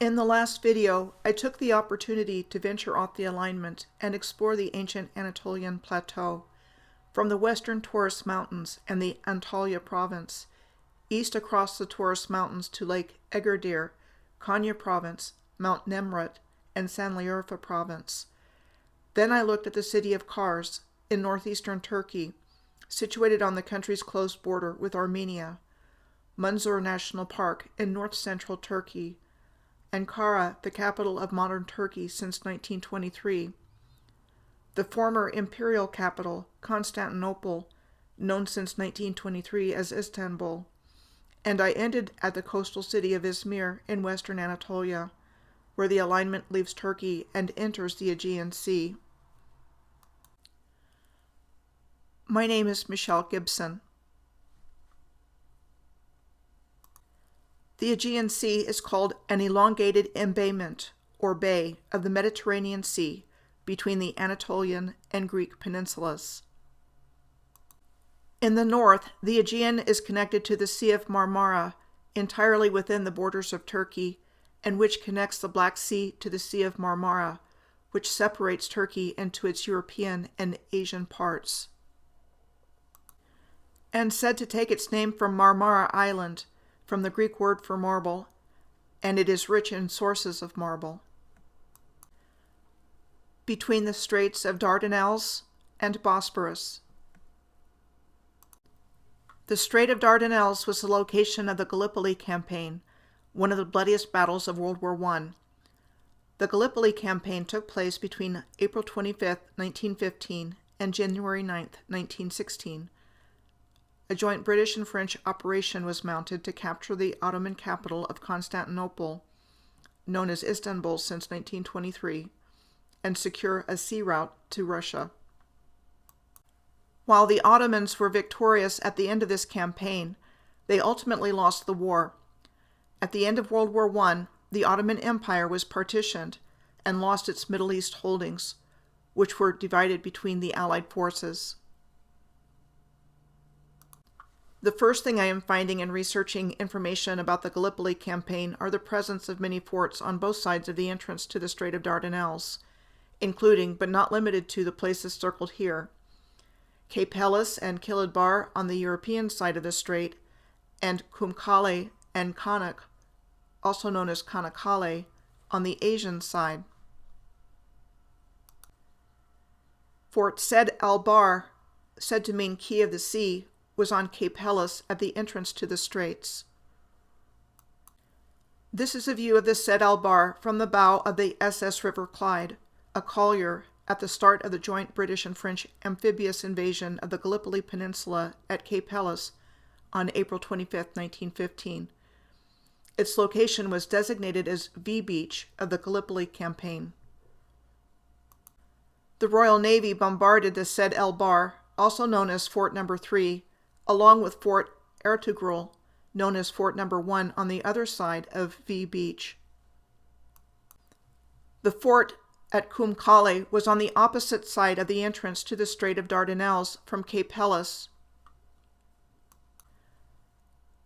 In the last video, I took the opportunity to venture off the alignment and explore the ancient Anatolian Plateau, from the Western Taurus Mountains and the Antalya Province, east across the Taurus Mountains to Lake Egirdir, Konya Province, Mount Nemrut, and Sanliurfa Province. Then I looked at the city of Kars in northeastern Turkey, situated on the country's close border with Armenia, Munzur National Park in north-central Turkey, Ankara, the capital of modern Turkey since 1923, the former imperial capital, Constantinople, known since 1923 as Istanbul, and I ended at the coastal city of Izmir in Western Anatolia, where the alignment leaves Turkey and enters the Aegean Sea. My name is Michelle Gibson. The Aegean Sea is called an elongated embayment, or bay, of the Mediterranean Sea between the Anatolian and Greek peninsulas. In the north, the Aegean is connected to the Sea of Marmara, entirely within the borders of Turkey, and which connects the Black Sea to the Sea of Marmara, which separates Turkey into its European and Asian parts. And said to take its name from Marmara Island, from the Greek word for marble, and it is rich in sources of marble. Between the Straits of Dardanelles and Bosporus. The Strait of Dardanelles was the location of the Gallipoli Campaign, one of the bloodiest battles of World War I. The Gallipoli Campaign took place between April 25, 1915 and January 9, 1916. A joint British and French operation was mounted to capture the Ottoman capital of Constantinople, known as Istanbul since 1923, and secure a sea route to Russia. While the Ottomans were victorious at the end of this campaign, they ultimately lost the war. At the end of World War I, the Ottoman Empire was partitioned and lost its Middle East holdings, which were divided between the Allied forces. The first thing I am finding in researching information about the Gallipoli campaign are the presence of many forts on both sides of the entrance to the Strait of Dardanelles, including, but not limited to, the places circled here: Cape Helles and Kilidbar on the European side of the strait, and Kumkale and Kanak, also known as Kanakkale, on the Asian side. Fort Sed al-Bahr, said to mean Key of the Sea, was on Cape Helles at the entrance to the straits. This is a view of the Sed al-Bahr from the bow of the SS River Clyde, a collier at the start of the joint British and French amphibious invasion of the Gallipoli Peninsula at Cape Helles on April 25, 1915. Its location was designated as V Beach of the Gallipoli campaign. The Royal Navy bombarded the Sed al-Bahr, also known as Fort No. 3, along with Fort Ertugrul, known as Fort No. 1 on the other side of V Beach. The fort at Kumkale was on the opposite side of the entrance to the Strait of Dardanelles from Cape Helles.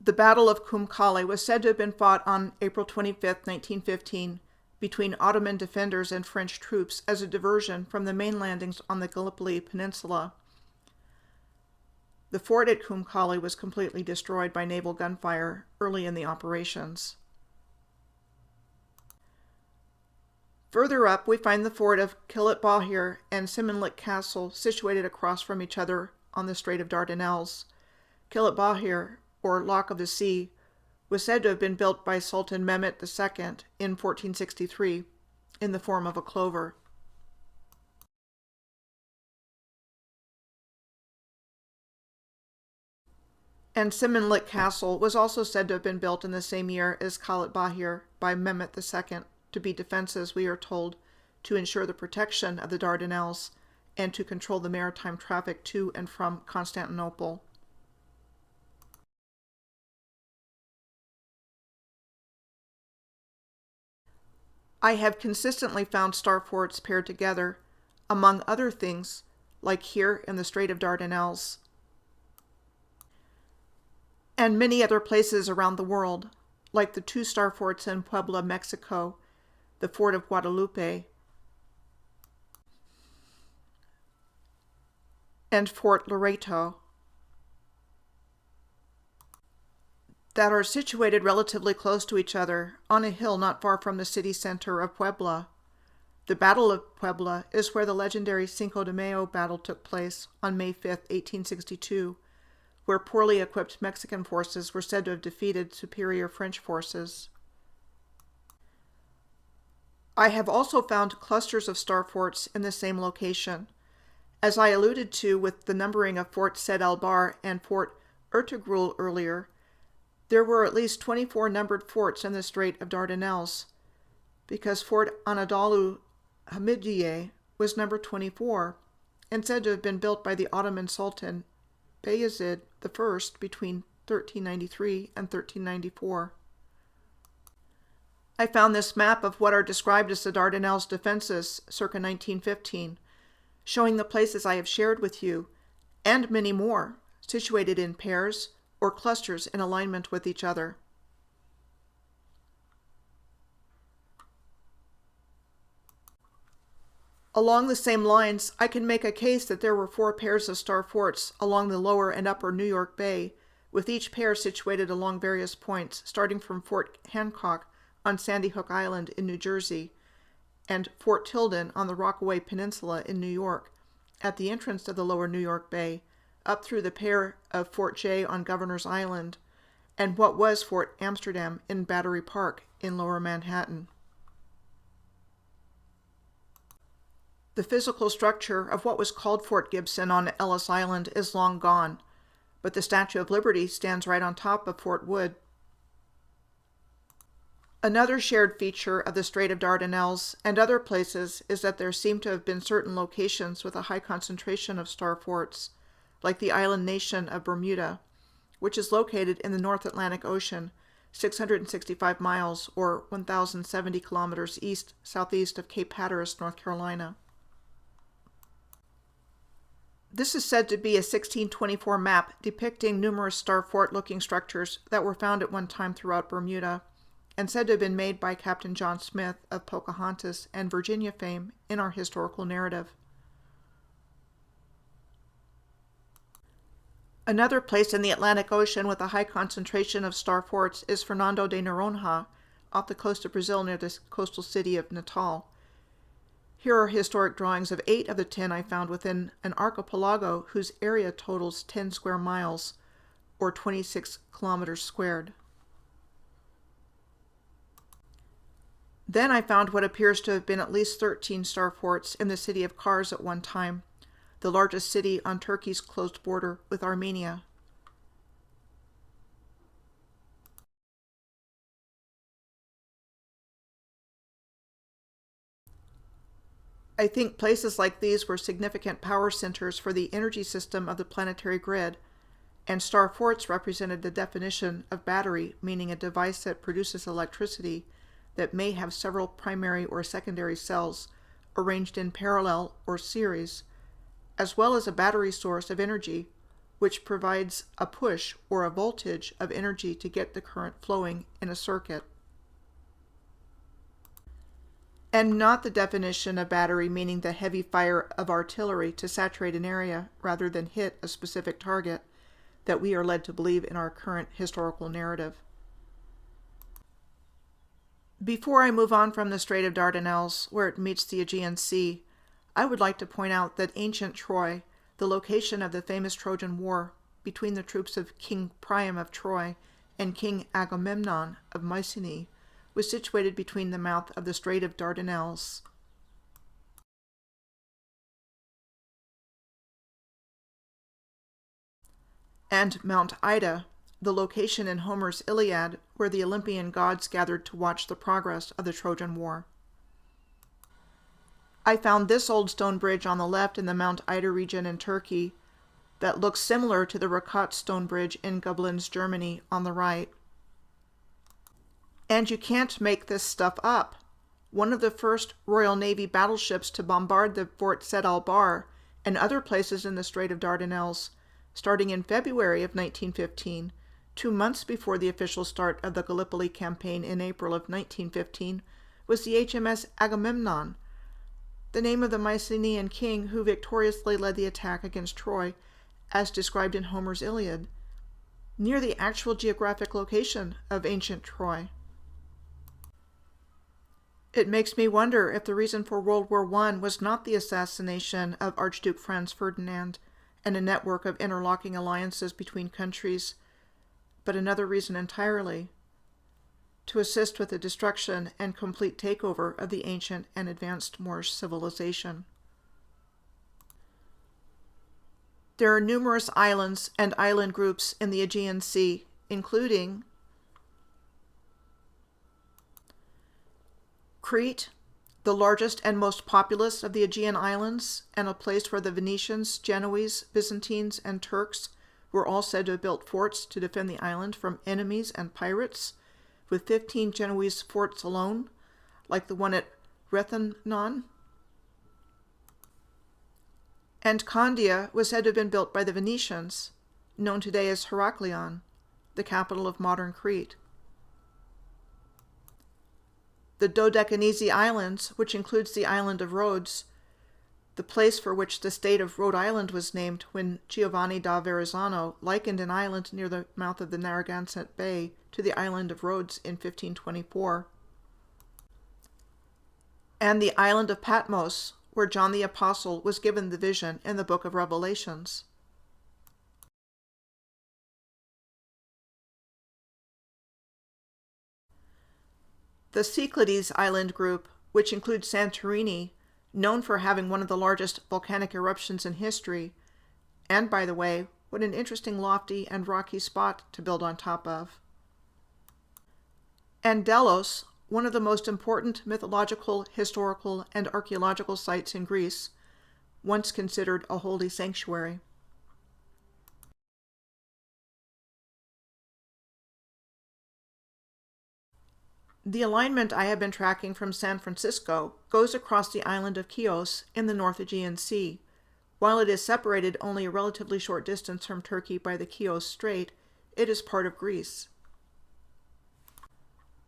The Battle of Kumkale was said to have been fought on April 25, 1915, between Ottoman defenders and French troops as a diversion from the main landings on the Gallipoli Peninsula. The fort at Kumkale was completely destroyed by naval gunfire early in the operations. Further up, we find the fort of Kilitbahir and Simonlik Castle situated across from each other on the Strait of Dardanelles. Kilitbahir, or Lock of the Sea, was said to have been built by Sultan Mehmet II in 1463 in the form of a clover. And Simonlik Castle was also said to have been built in the same year as Kilitbahir by Mehmet II, to be defenses, we are told, to ensure the protection of the Dardanelles and to control the maritime traffic to and from Constantinople. I have consistently found star forts paired together, among other things, like here in the Strait of Dardanelles. and many other places around the world, like the two-star forts in Puebla, Mexico, the Fort of Guadalupe, and Fort Loreto, that are situated relatively close to each other on a hill not far from the city center of Puebla. The Battle of Puebla is where the legendary Cinco de Mayo battle took place on May 5, 1862, where poorly equipped Mexican forces were said to have defeated superior French forces. I have also found clusters of star forts in the same location. As I alluded to with the numbering of Fort Sed al-Bahr and Fort Ertugrul earlier, there were at least 24 numbered forts in the Strait of Dardanelles, because Fort Anadolu Hamidiye was number 24, and said to have been built by the Ottoman Sultan Bayezid I between 1393 and 1394. I found this map of what are described as the Dardanelles defenses circa 1915, showing the places I have shared with you, and many more, situated in pairs or clusters in alignment with each other. Along the same lines, I can make a case that there were 4 pairs of star forts along the lower and upper New York Bay, with each pair situated along various points, starting from Fort Hancock on Sandy Hook Island in New Jersey, and Fort Tilden on the Rockaway Peninsula in New York, at the entrance to the lower New York Bay, up through the pair of Fort Jay on Governor's Island, and what was Fort Amsterdam in Battery Park in lower Manhattan. The physical structure of what was called Fort Gibson on Ellis Island is long gone, but the Statue of Liberty stands right on top of Fort Wood. Another shared feature of the Strait of Dardanelles and other places is that there seem to have been certain locations with a high concentration of star forts, like the island nation of Bermuda, which is located in the North Atlantic Ocean, 665 miles or 1,070 kilometers southeast of Cape Hatteras, North Carolina. This is said to be a 1624 map depicting numerous star fort-looking structures that were found at one time throughout Bermuda, and said to have been made by Captain John Smith of Pocahontas and Virginia fame in our historical narrative. Another place in the Atlantic Ocean with a high concentration of star forts is Fernando de Noronha, off the coast of Brazil near the coastal city of Natal. Here are historic drawings of 8 of the 10 I found within an archipelago whose area totals 10 square miles, or 26 kilometers squared. Then I found what appears to have been at least 13 star forts in the city of Kars at one time, the largest city on Turkey's closed border with Armenia. I think places like these were significant power centers for the energy system of the planetary grid, and star forts represented the definition of battery, meaning a device that produces electricity that may have several primary or secondary cells arranged in parallel or series, as well as a battery source of energy, which provides a push or a voltage of energy to get the current flowing in a circuit. And not the definition of battery meaning the heavy fire of artillery to saturate an area rather than hit a specific target that we are led to believe in our current historical narrative. Before I move on from the Strait of Dardanelles, where it meets the Aegean Sea, I would like to point out that ancient Troy, the location of the famous Trojan War between the troops of King Priam of Troy and King Agamemnon of Mycenae, was situated between the mouth of the Strait of Dardanelles and Mount Ida, the location in Homer's Iliad where the Olympian gods gathered to watch the progress of the Trojan War. I found this old stone bridge on the left in the Mount Ida region in Turkey that looks similar to the Rakat stone bridge in Gobelins, Germany on the right. And you can't make this stuff up. One of the first Royal Navy battleships to bombard the Fort Sed al-Bahr and other places in the Strait of Dardanelles, starting in February of 1915, 2 months before the official start of the Gallipoli campaign in April of 1915 was the HMS Agamemnon, the name of the Mycenaean king who victoriously led the attack against Troy, as described in Homer's Iliad, near the actual geographic location of ancient Troy. It makes me wonder if the reason for World War I was not the assassination of Archduke Franz Ferdinand and a network of interlocking alliances between countries, but another reason entirely: to assist with the destruction and complete takeover of the ancient and advanced Moorish civilization. There are numerous islands and island groups in the Aegean Sea, including Crete, the largest and most populous of the Aegean islands, and a place where the Venetians, Genoese, Byzantines, and Turks were all said to have built forts to defend the island from enemies and pirates, with 15 Genoese forts alone, like the one at Rethymnon. And Candia was said to have been built by the Venetians, known today as Heraklion, the capital of modern Crete. The Dodecanese Islands, which includes the island of Rhodes, the place for which the state of Rhode Island was named when Giovanni da Verrazzano likened an island near the mouth of the Narragansett Bay to the island of Rhodes in 1524. And the island of Patmos, where John the Apostle was given the vision in the book of Revelations. The Cyclades Island group, which includes Santorini, known for having one of the largest volcanic eruptions in history, and, by the way, what an interesting lofty and rocky spot to build on top of. And Delos, one of the most important mythological, historical, and archaeological sites in Greece, once considered a holy sanctuary. The alignment I have been tracking from San Francisco goes across the island of Chios in the North Aegean Sea. While it is separated only a relatively short distance from Turkey by the Chios Strait, it is part of Greece.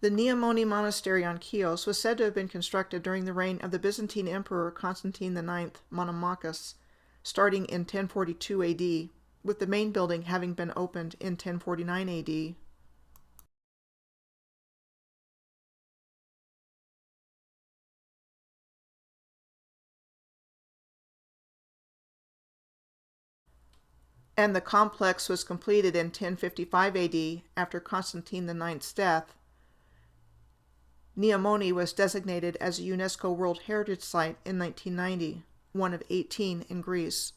The Neomoni Monastery on Chios was said to have been constructed during the reign of the Byzantine Emperor Constantine IX Monomachus, starting in 1042 AD, with the main building having been opened in 1049 AD. And the complex was completed in 1055 AD after Constantine IX's death. Neomoni was designated as a UNESCO World Heritage Site in 1990, one of 18 in Greece.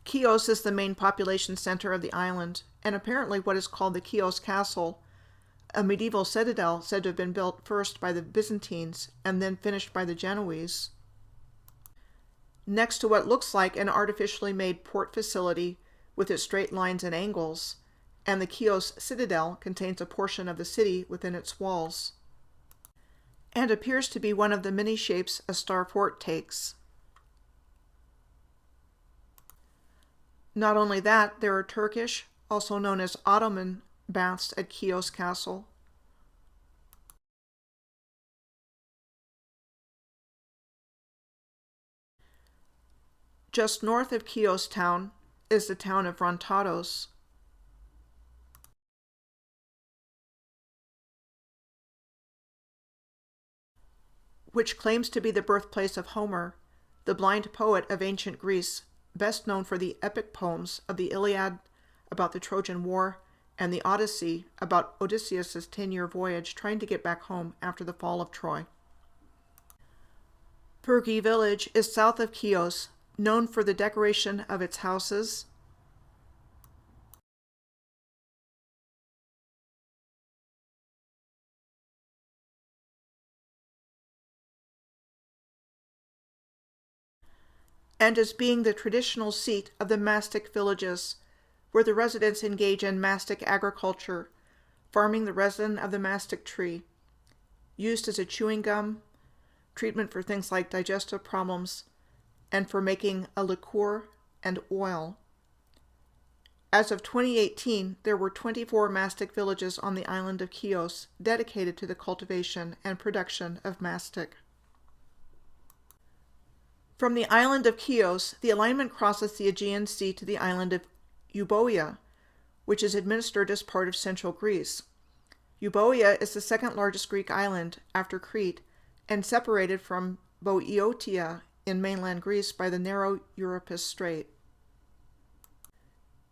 Chios is the main population center of the island, and apparently what is called the Chios Castle, a medieval citadel said to have been built first by the Byzantines and then finished by the Genoese, next to what looks like an artificially made port facility with its straight lines and angles, and the Chios Citadel contains a portion of the city within its walls, and appears to be one of the many shapes a star fort takes. Not only that, there are Turkish, also known as Ottoman, baths at Chios Castle. Just north of Chios town is the town of Rontados. Which claims to be the birthplace of Homer, the blind poet of ancient Greece, best known for the epic poems of the Iliad about the Trojan War and the Odyssey about Odysseus' 10-year voyage trying to get back home after the fall of Troy. Pyrgi village is south of Chios, known for the decoration of its houses, and as being the traditional seat of the mastic villages, where the residents engage in mastic agriculture, farming the resin of the mastic tree, used as a chewing gum, treatment for things like digestive problems, and for making a liqueur and oil. As of 2018, there were 24 mastic villages on the island of Chios dedicated to the cultivation and production of mastic. From the island of Chios, the alignment crosses the Aegean Sea to the island of Euboea, which is administered as part of central Greece. Euboea is the second largest Greek island after Crete and separated from Boeotia in mainland Greece by the narrow Euripus Strait.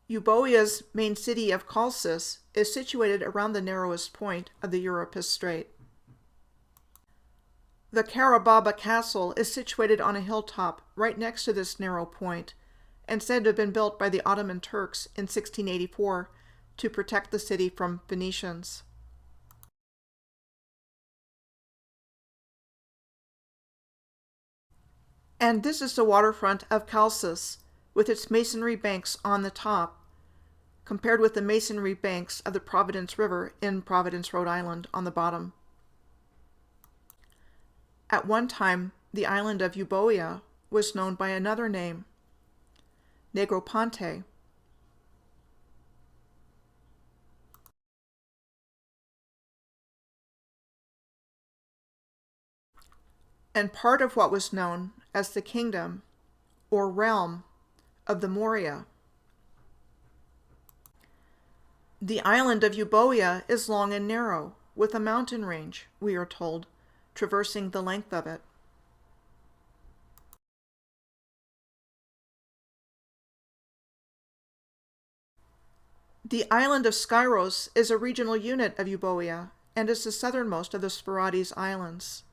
Euboea's main city of Chalcis is situated around the narrowest point of the Euripus Strait. The Karababa Castle is situated on a hilltop right next to this narrow point and said to have been built by the Ottoman Turks in 1684 to protect the city from Venetians. And this is the waterfront of Chalcis, with its masonry banks on the top, compared with the masonry banks of the Providence River in Providence, Rhode Island, on the bottom. At one time, the island of Euboea was known by another name, Negroponte. And part of what was known as the kingdom, or realm, of the Morea. The island of Euboea is long and narrow, with a mountain range, we are told, traversing the length of it. The island of Skyros is a regional unit of Euboea and is the southernmost of the Sporades Islands.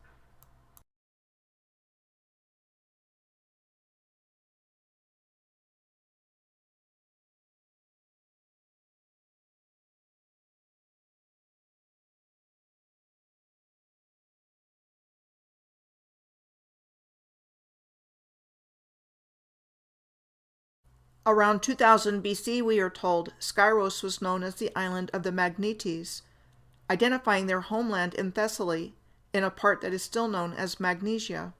Around 2000 BC, we are told, Skyros was known as the island of the Magnetes, identifying their homeland in Thessaly, in a part that is still known as Magnesia.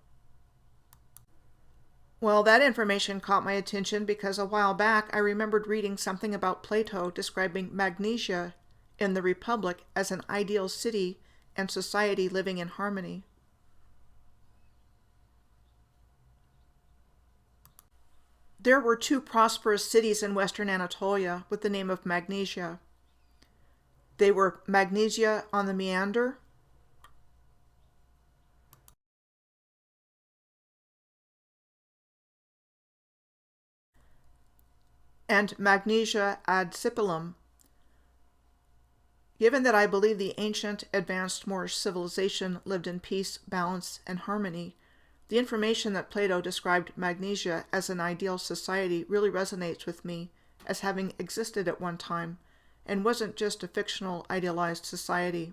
Well, that information caught my attention because a while back I remembered reading something about Plato describing Magnesia in the Republic as an ideal city and society living in harmony. There were two prosperous cities in Western Anatolia with the name of Magnesia. They were Magnesia on the Meander and Magnesia ad Sipylum. Given that I believe the ancient, advanced Moorish civilization lived in peace, balance, and harmony, the information that Plato described Magnesia as an ideal society really resonates with me as having existed at one time, and wasn't just a fictional, idealized society.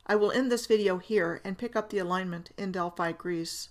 I will end this video here and pick up the alignment in Delphi, Greece.